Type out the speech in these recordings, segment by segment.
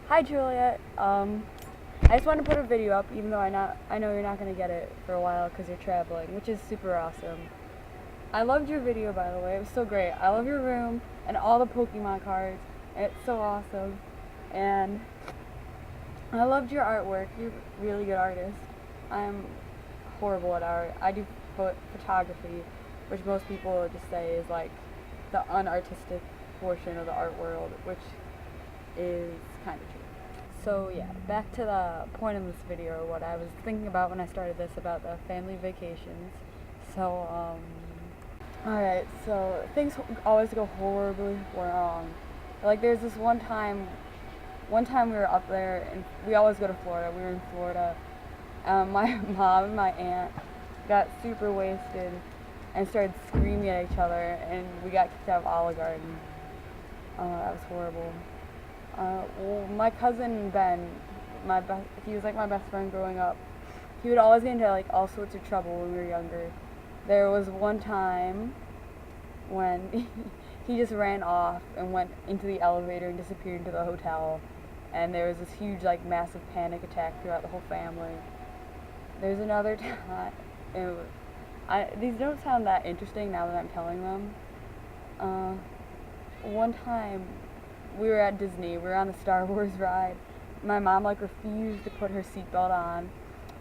Hi Juliet. I just wanted to put a video up, even though I know you're not gonna get it for a while because you're traveling, which is super awesome. I loved your video, by the way. It was so great. I love your room and all the Pokemon cards, and it's so awesome. And I loved your artwork. You're a really good artist. I'm horrible at art. I do photography, which most people just say is like the unartistic portion of the art world, which is kind of true. So yeah, back to the point of this video, what I was thinking about when I started this about the family vacations. So alright, so things always go horribly wrong. Like there's this one time we were up there, and we always go to Florida. We were in Florida. My mom and my aunt got super wasted and started screaming at each other, and we got kicked out of Olive Garden. That was horrible. Well, my cousin Ben, he was like my best friend growing up. He would always get into like all sorts of trouble when we were younger. There was one time when he just ran off and went into the elevator and disappeared into the hotel, and there was this huge like massive panic attack throughout the whole family. There's another time, these don't sound that interesting now that I'm telling them. One time we were at Disney, we were on the Star Wars ride. My mom like refused to put her seatbelt on,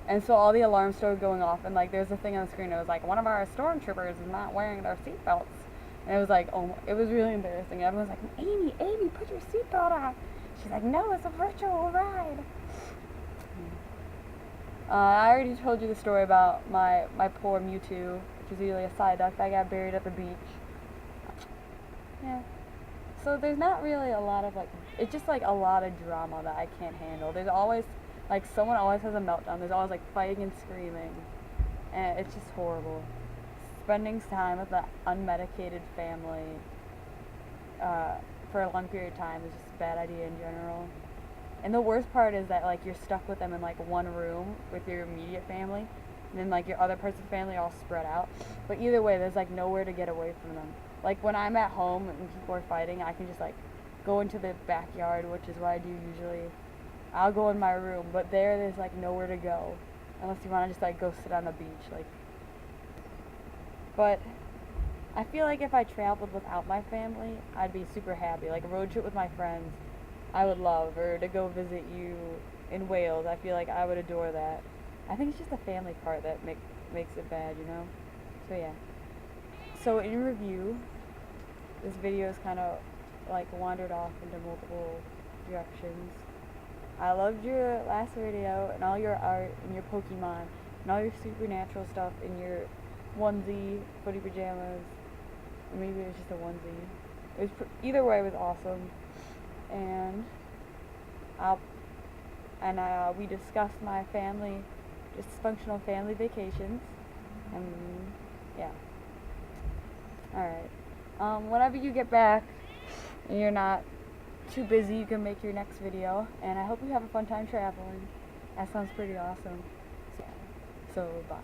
and so all the alarms started going off, and like there's a thing on the screen that was like, one of our stormtroopers is not wearing their seatbelts, and it was like, oh, it was really embarrassing. Everyone's like, Amy, put your seatbelt on. She's like, no, it's a virtual ride. I already told you the story about my poor Mewtwo, which is really a Psyduck that got buried at the beach. Yeah. So there's not really a lot of like, it's just like a lot of drama that I can't handle. There's always, like someone always has a meltdown. There's always like fighting and screaming. And it's just horrible. Spending time with the unmedicated family for a long period of time is just a bad idea in general. And the worst part is that like you're stuck with them in like one room with your immediate family, and then like your other parts of the family are all spread out. But either way, there's like nowhere to get away from them. Like when I'm at home and people are fighting, I can just like go into the backyard, which is what I do usually. I'll go in my room, but there's like nowhere to go unless you want to just like go sit on the beach. Like, but I feel like if I traveled without my family, I'd be super happy. Like a road trip with my friends, I would love, or to go visit you in Wales. I feel like I would adore that. I think it's just the family part that makes it bad, you know? So yeah. So in review, this video is kind of like wandered off into multiple directions. I loved your last video and all your art and your Pokemon and all your supernatural stuff in your onesie, footy pajamas. Or maybe it was just a onesie. It was either way, it was awesome. And we discussed my family, dysfunctional family vacations, and yeah. Alright. Whenever you get back and you're not too busy, you can make your next video, and I hope you have a fun time traveling. That sounds pretty awesome. So bye.